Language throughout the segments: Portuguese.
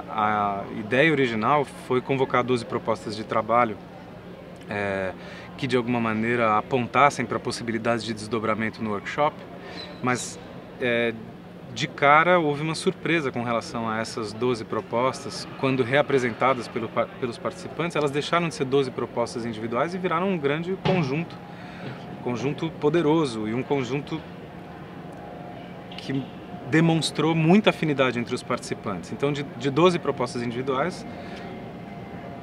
A ideia original foi convocar 12 propostas de trabalho que de alguma maneira apontassem para possibilidades de desdobramento no workshop, mas de cara houve uma surpresa com relação a essas 12 propostas. Quando reapresentadas pelos participantes, elas deixaram de ser 12 propostas individuais e viraram um grande conjunto poderoso e um conjunto que demonstrou muita afinidade entre os participantes. Então, de 12 propostas individuais,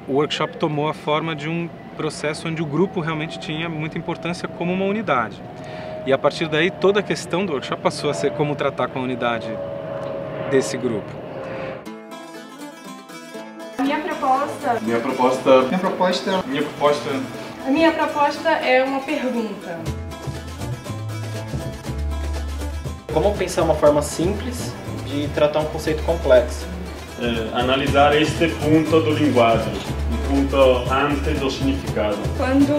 o workshop tomou a forma de um processo onde o grupo realmente tinha muita importância como uma unidade. E a partir daí, toda a questão do workshop passou a ser como tratar com a unidade desse grupo. A minha proposta é uma pergunta. Como pensar uma forma simples de tratar um conceito complexo? Analisar este ponto do linguagem, o ponto antes do significado. Quando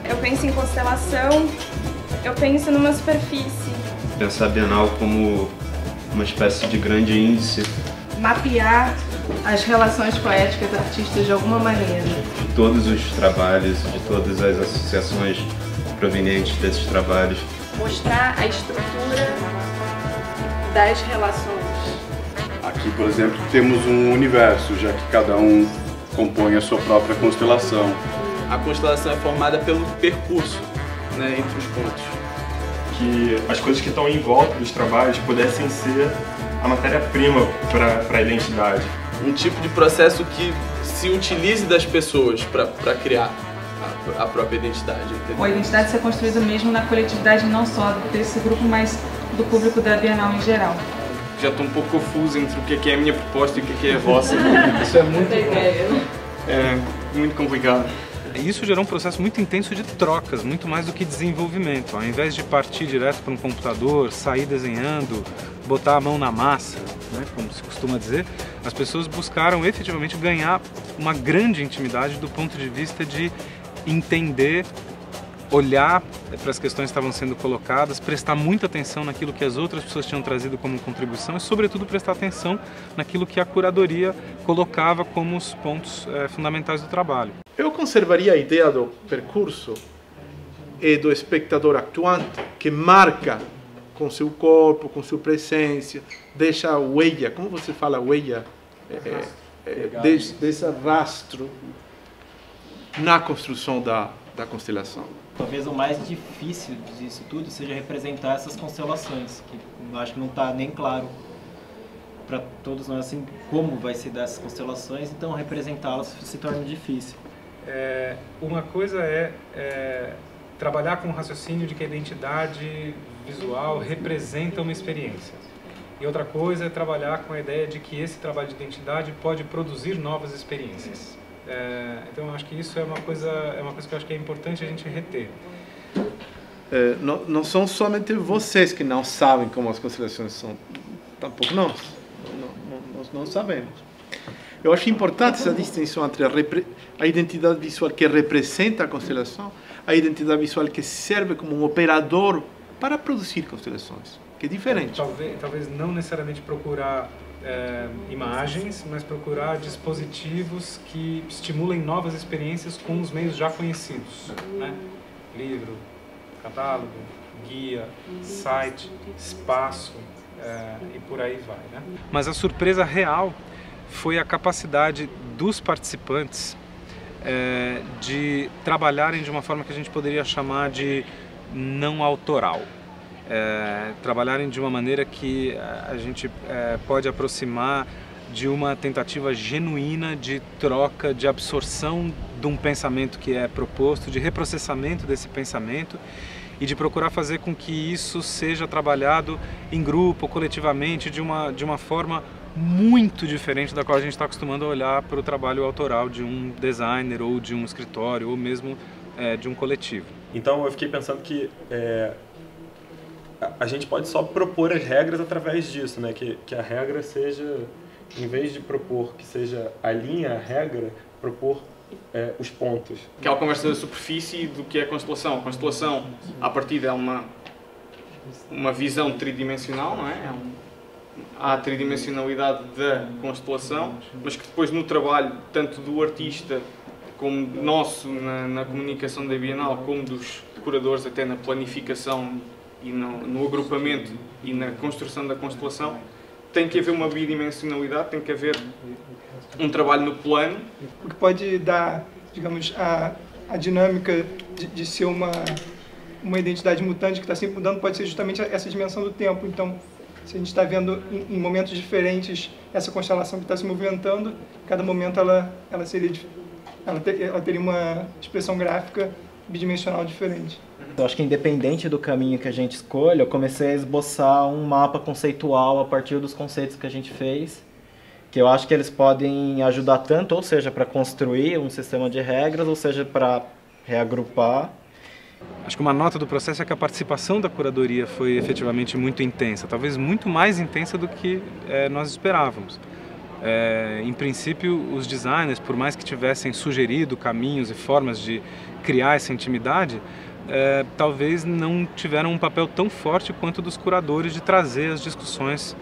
eu penso em constelação, eu penso numa superfície. Pensar a Bienal como uma espécie de grande índice. Mapear as relações poéticas artistas de alguma maneira. De todos os trabalhos, de todas as associações provenientes desses trabalhos. Mostrar a estrutura das relações. Aqui, por exemplo, temos um universo, já que cada um compõe a sua própria constelação. A constelação é formada pelo percurso, né, entre os pontos. Que as coisas que estão em volta dos trabalhos pudessem ser a matéria-prima para a identidade. Um tipo de processo que se utilize das pessoas para criar a própria identidade. Entendeu? A identidade ser construída mesmo na coletividade, não só desse grupo, mas do público da Bienal em geral. Já estou um pouco confuso entre o que é a minha proposta e o que é a vossa. Isso é muito complicado. Isso gerou um processo muito intenso de trocas, muito mais do que desenvolvimento. Ao invés de partir direto para um computador, sair desenhando, botar a mão na massa, né, como se costuma dizer, as pessoas buscaram efetivamente ganhar uma grande intimidade do ponto de vista de entender, olhar para as questões que estavam sendo colocadas, prestar muita atenção naquilo que as outras pessoas tinham trazido como contribuição e, sobretudo, prestar atenção naquilo que a curadoria colocava como os pontos fundamentais do trabalho. Eu conservaria a ideia do percurso e do espectador atuante que marca com seu corpo, com sua presença, deixa a huella, como você fala huella? Deixa rastro na construção da constelação. Talvez o mais difícil disso tudo seja representar essas constelações, que eu acho que não está nem claro para todos nós assim como vai se dar essas constelações, então representá-las se torna difícil. Uma coisa é trabalhar com o raciocínio de que a identidade visual representa uma experiência. E outra coisa é trabalhar com a ideia de que esse trabalho de identidade pode produzir novas experiências. Então eu acho que isso é uma coisa que eu acho que é importante a gente reter. Não são somente vocês que não sabem como as constelações são, tampouco nós não sabemos. Eu acho importante essa distinção entre a identidade visual que representa a constelação, a identidade visual que serve como um operador para produzir constelações, que é diferente. Talvez não necessariamente procurar imagens, mas procurar dispositivos que estimulem novas experiências com os meios já conhecidos, né? Livro, catálogo, guia, site, espaço e por aí vai, né? Mas a surpresa real foi a capacidade dos participantes de trabalharem de uma forma que a gente poderia chamar de não autoral. Trabalharem de uma maneira que a gente pode aproximar de uma tentativa genuína de troca, de absorção de um pensamento que é proposto, de reprocessamento desse pensamento e de procurar fazer com que isso seja trabalhado em grupo, coletivamente, de uma forma muito diferente da qual a gente está acostumado a olhar para o trabalho autoral de um designer ou de um escritório ou mesmo de um coletivo. Então eu fiquei pensando que a gente pode só propor as regras através disso, né? Que a regra seja, em vez de propor que seja a linha, a regra, propor os pontos. Aquela conversa da superfície do que é a constelação. A constelação, à partida, é uma visão tridimensional, não é? à tridimensionalidade da constelação, mas que depois no trabalho, tanto do artista como nosso na comunicação da Bienal, como dos decoradores, até na planificação e no agrupamento e na construção da constelação, tem que haver uma bidimensionalidade, tem que haver um trabalho no plano. O que pode dar, digamos, a dinâmica de ser uma identidade mutante que está sempre mudando pode ser justamente essa dimensão do tempo. Então, se a gente está vendo em momentos diferentes essa constelação que está se movimentando, cada momento ela teria uma expressão gráfica bidimensional diferente. Eu acho que independente do caminho que a gente escolha, eu comecei a esboçar um mapa conceitual a partir dos conceitos que a gente fez, que eu acho que eles podem ajudar tanto, ou seja, para construir um sistema de regras, ou seja, para reagrupar. Acho que uma nota do processo é que a participação da curadoria foi efetivamente muito intensa, talvez muito mais intensa do que nós esperávamos. Em princípio, os designers, por mais que tivessem sugerido caminhos e formas de criar essa intimidade, talvez não tiveram um papel tão forte quanto dos curadores de trazer as discussões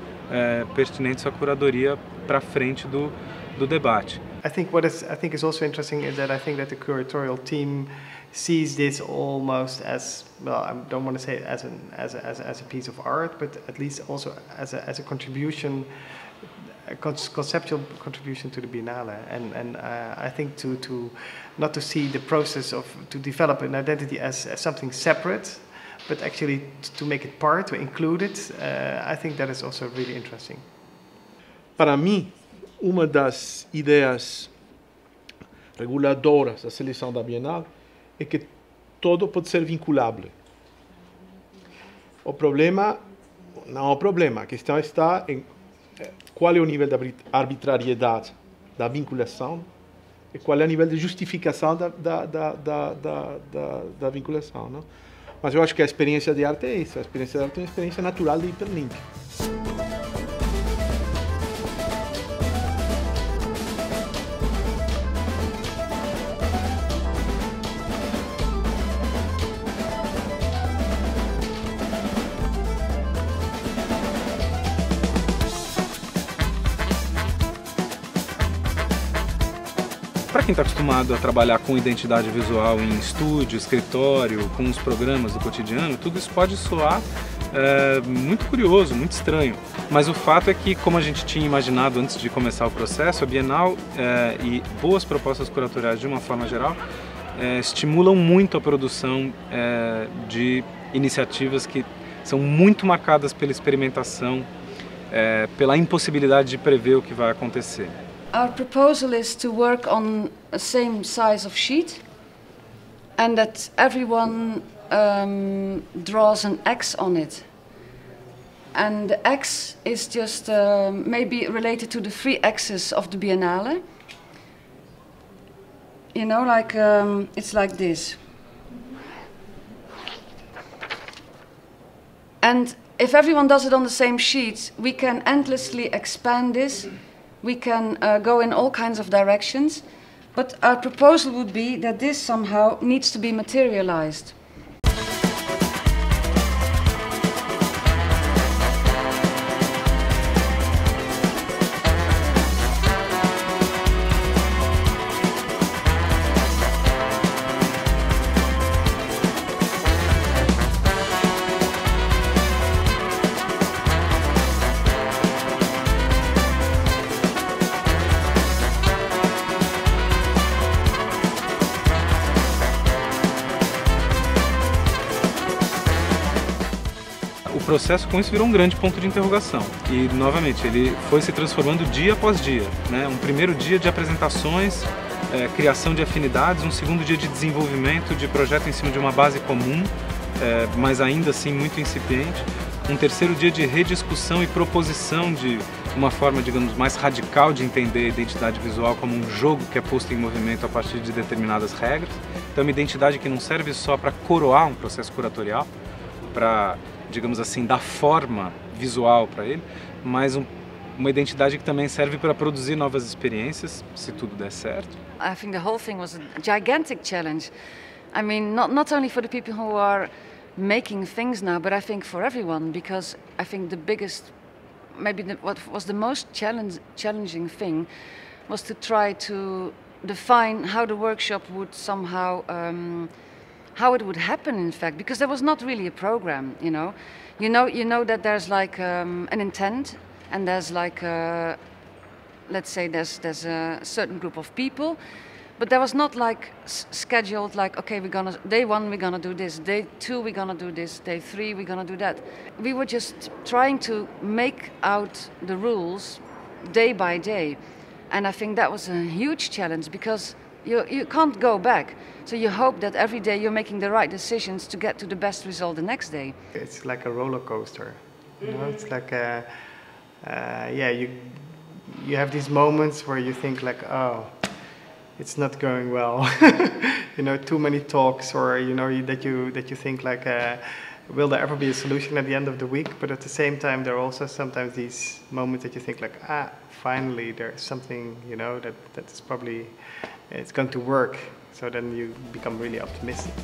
pertinentes à curadoria para frente do debate. I think what I think is also interesting is that I think that the curatorial team sees this almost as, well, I don't want to say it as a piece of art, but at least also as a contribution, a conceptual contribution to the Biennale, and I think to not to see the process to develop an identity as something separate, but actually to make it part, to include it. I think that is also really interesting. Para mim, uma das ideias reguladoras da seleção da Bienal é que todo pode ser vinculável. O problema não é o problema, a questão está em qual é o nível de arbitrariedade da vinculação e qual é o nível de justificação da vinculação. Não? Mas eu acho que a experiência de arte é isso, a experiência de arte é uma experiência natural de hiperlink. Para quem está acostumado a trabalhar com identidade visual em estúdio, escritório, com os programas do cotidiano, tudo isso pode soar muito curioso, muito estranho. Mas o fato é que, como a gente tinha imaginado antes de começar o processo, a Bienal e boas propostas curatoriais de uma forma geral estimulam muito a produção de iniciativas que são muito marcadas pela experimentação, pela impossibilidade de prever o que vai acontecer. Our proposal is to work on a same size of sheet and that everyone draws an X on it. And the X is just maybe related to the 3 axes of the Biennale. You know, like it's like this. And if everyone does it on the same sheet, we can endlessly expand this. We can go in all kinds of directions, but our proposal would be that this somehow needs to be materialized. O processo com isso virou um grande ponto de interrogação e, novamente, ele foi se transformando dia após dia, né? Um primeiro dia de apresentações, criação de afinidades, um segundo dia de desenvolvimento de projeto em cima de uma base comum, mas ainda assim muito incipiente, um terceiro dia de rediscussão e proposição de uma forma, digamos, mais radical de entender a identidade visual como um jogo que é posto em movimento a partir de determinadas regras. Então, uma identidade que não serve só para coroar um processo curatorial, para, digamos assim, dar forma visual para ele, mas uma identidade que também serve para produzir novas experiências, se tudo der certo. I think the whole thing was a gigantic challenge. I mean, not only for the people who are making things now, but I think for everyone, because I think the biggest maybe what was the most challenging thing was to try to define how the workshop would somehow, how it would happen in fact, because there was not really a program, you know. You know that there's like an intent, and there's like, let's say there's a certain group of people, but there was not like scheduled like, okay, day 1 we're gonna do this, day 2 we're gonna do this, day 3 we're gonna do that. We were just trying to make out the rules day by day, and I think that was a huge challenge because you can't go back. So you hope that every day you're making the right decisions to get to the best result the next day. It's like a roller coaster, you know. It's like yeah, you have these moments where you think like, oh, it's not going well. You know, too many talks, or you know that you think like, will there ever be a solution at the end of the week? But at the same time, there are also sometimes these moments that you think like, finally there's something, you know, that is probably, it's going to work. So then you become really optimistic.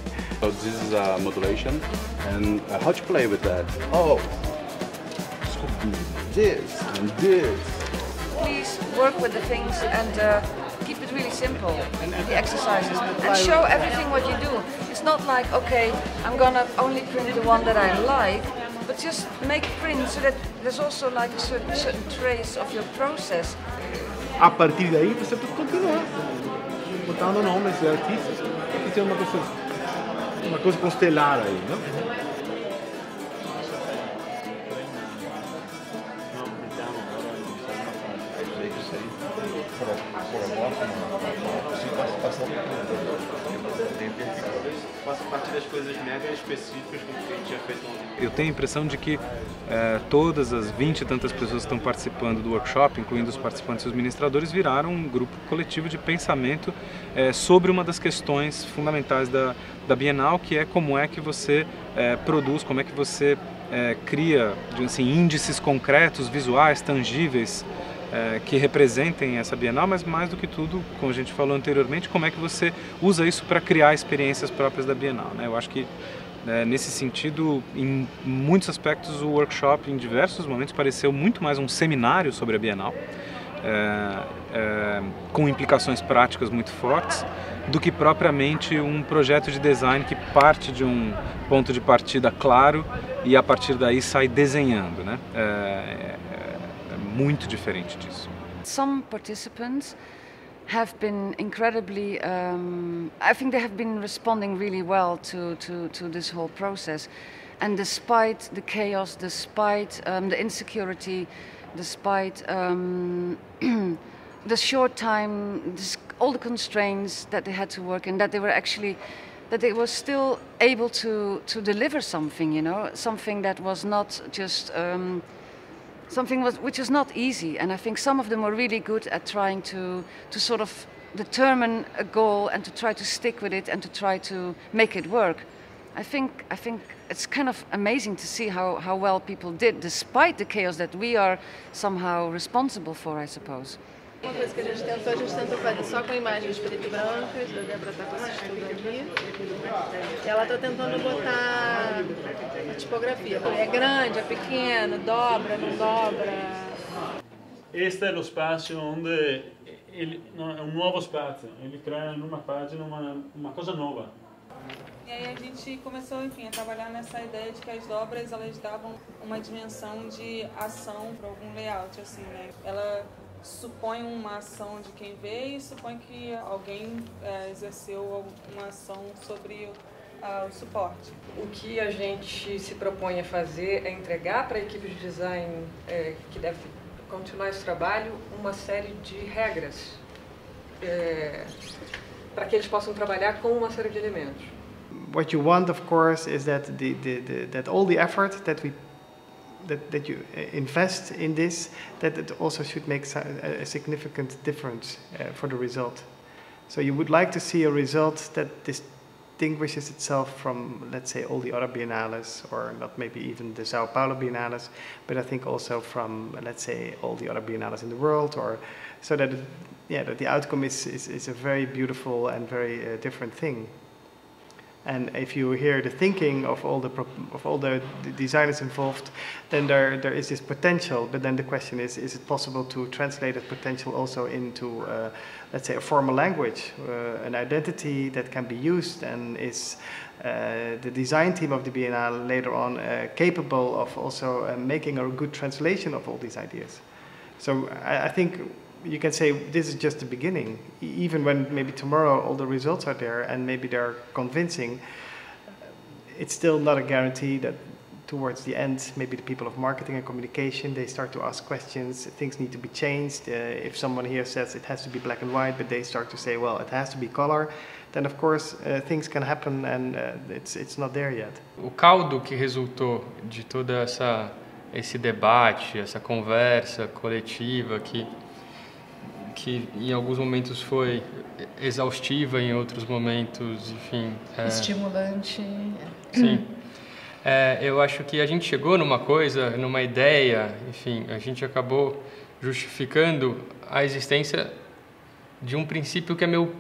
So this is modulation, and how to play with that? Oh, this and this. Please work with the things and keep it really simple, the exercises, and show everything what you do. It's not like, okay, I'm gonna only print the one that I like, but just make print so that there's also like a certain trace of your process. A partir daí você pode continuar botando nomes de artistas que fizeram uma coisa constelar aí, não? Faço parte das coisas mega específicas com que a gente tinha feito ontem. Eu tenho a impressão de que todas as 20 e tantas pessoas que estão participando do workshop, incluindo os participantes e os ministradores, viraram um grupo coletivo de pensamento sobre uma das questões fundamentais da Bienal, que é como é que você produz, como é que você cria, assim, índices concretos, visuais, tangíveis, que representem essa Bienal, mas mais do que tudo, como a gente falou anteriormente, como é que você usa isso para criar experiências próprias da Bienal, né? Eu acho que nesse sentido, em muitos aspectos, o workshop em diversos momentos pareceu muito mais um seminário sobre a Bienal, com implicações práticas muito fortes, do que propriamente um projeto de design que parte de um ponto de partida claro e a partir daí sai desenhando, né? Muito diferente disso. Some participants have been incredibly, I think they have been responding really well to this whole process. And despite the chaos, despite the insecurity, despite the short time, all the constraints that they had to work in, that they were still able to deliver something, you know, something that was not just which is not easy, and I think some of them were really good at trying to sort of determine a goal and to try to stick with it and to try to make it work. I think it's kind of amazing to see how well people did, despite the chaos that we are somehow responsible for, I suppose. Uma coisa que a gente tentou fazer só com imagens preto e brancas, a Débora está com esse estudo aqui, e ela está tentando botar a tipografia. É grande, é pequeno, dobra, não dobra. Este é o espaço onde é um novo espaço, ele cria numa página uma coisa nova. E aí a gente começou, enfim, a trabalhar nessa ideia de que as dobras elas davam uma dimensão de ação para algum layout, assim, né? Ela supõe uma ação de quem vê e supõe que alguém exerceu uma ação sobre o suporte. O que a gente se propõe a fazer é entregar para a equipe de design que deve continuar esse trabalho uma série de regras para que eles possam trabalhar com uma série de elementos. What you want, of course, is that that all the effort that you invest in this, that it also should make a significant difference for the result. So you would like to see a result that distinguishes itself from, let's say, all the other biennales, or not maybe even the Sao Paulo biennales, but I think also from, let's say, all the other biennales in the world, or so that that the outcome is a very beautiful and very different thing. And if you hear the thinking of all the designers involved, then there is this potential. But then the question is it possible to translate that potential also into, let's say, a formal language, an identity that can be used, and is the design team of the Biennale later on capable of also making a good translation of all these ideas. So I think you can say this is just the beginning. Even when maybe tomorrow all the results are there and maybe they're convincing, it's still not a guarantee that towards the end, maybe the people of marketing and communication, they start to ask questions, things need to be changed. If someone here says it has to be black and white, but they start to say, well, it has to be color, then of course things can happen, and it's not there yet. O caldo que resultou de toda esse debate, essa conversa coletiva que em alguns momentos foi exaustiva, em outros momentos, enfim... estimulante. Sim. Eu acho que a gente chegou numa coisa, numa ideia, enfim, a gente acabou justificando a existência de um princípio que é meu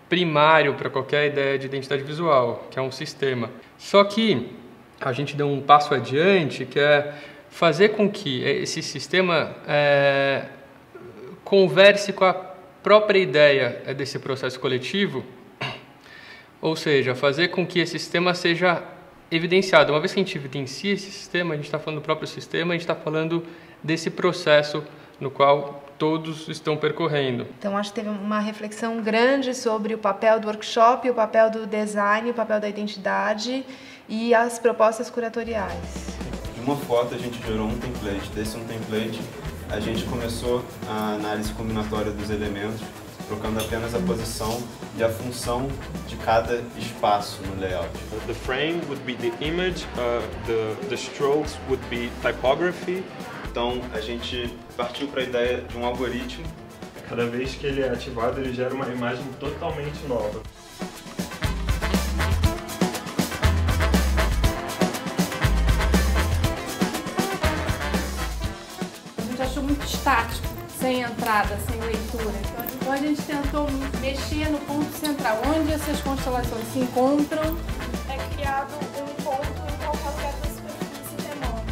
primário para qualquer ideia de identidade visual, que é um sistema. Só que a gente deu um passo adiante, que é fazer com que esse sistema converse com a própria ideia desse processo coletivo, ou seja, fazer com que esse sistema seja evidenciado. Uma vez que a gente evidencia esse sistema, a gente está falando do próprio sistema, a gente está falando desse processo no qual todos estão percorrendo. Então, acho que teve uma reflexão grande sobre o papel do workshop, o papel do design, o papel da identidade e as propostas curatoriais. De uma foto, a gente gerou um template. Desse template, a gente começou a análise combinatória dos elementos, trocando apenas a posição e a função de cada espaço no layout. The frame would be the image, the strokes would be typography. Então, a gente partiu para a ideia de um algoritmo. Cada vez que ele é ativado, ele gera uma imagem totalmente nova. Achou muito estático, sem entrada, sem leitura. Então a gente tentou mexer no ponto central, onde essas constelações se encontram. É criado um ponto em qualquer lugar da superfície remota.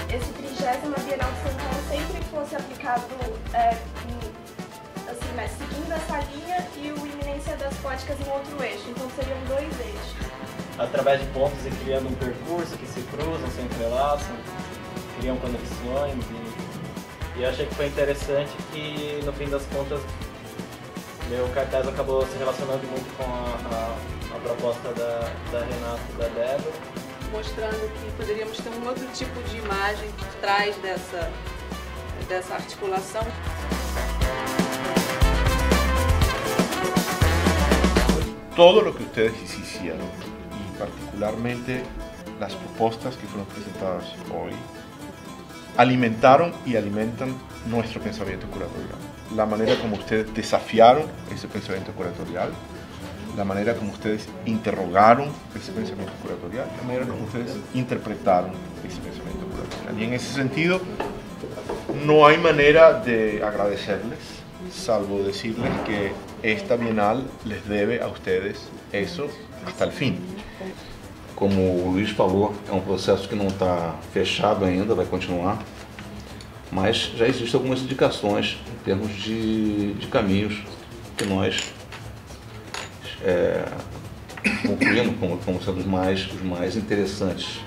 Esse 30ª Bienal de São Paulo sempre fosse aplicado assim, né, seguindo essa linha e o Iminência das Poéticas em outro eixo. Então seriam 2 eixos. Através de pontos e criando um percurso que se cruzam, se entrelaçam, criam conexões e eu achei que foi interessante que, no fim das contas, meu cartaz acabou se relacionando muito com a proposta da Renata e da Débora. Mostrando que poderíamos ter um outro tipo de imagem por trás dessa articulação. Todo lo que ustedes hicieron, y particularmente las propuestas que fueron presentadas hoy, alimentaron y alimentan nuestro pensamiento curatorial. La manera como ustedes desafiaron ese pensamiento curatorial, la manera como ustedes interrogaron ese pensamiento curatorial, la manera como ustedes interpretaron ese pensamiento curatorial. Y en ese sentido, no hay manera de agradecerles, salvo decirles que esta Bienal les debe a ustedes eso hasta el fin. Como o Luiz falou, é um processo que não está fechado ainda, vai continuar, mas já existem algumas indicações em termos de caminhos que nós concluímos como sendo os mais interessantes.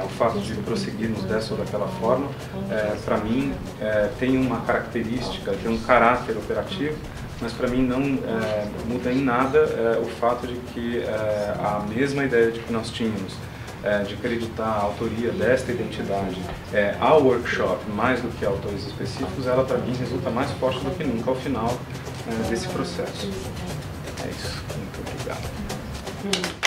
O fato de prosseguirmos dessa ou daquela forma, para mim, tem uma característica, tem um caráter operativo, mas para mim não muda em nada o fato de que a mesma ideia de que nós tínhamos de acreditar a autoria desta identidade ao workshop, mais do que a autores específicos, ela para mim resulta mais forte do que nunca ao final desse processo. É isso. Muito obrigado.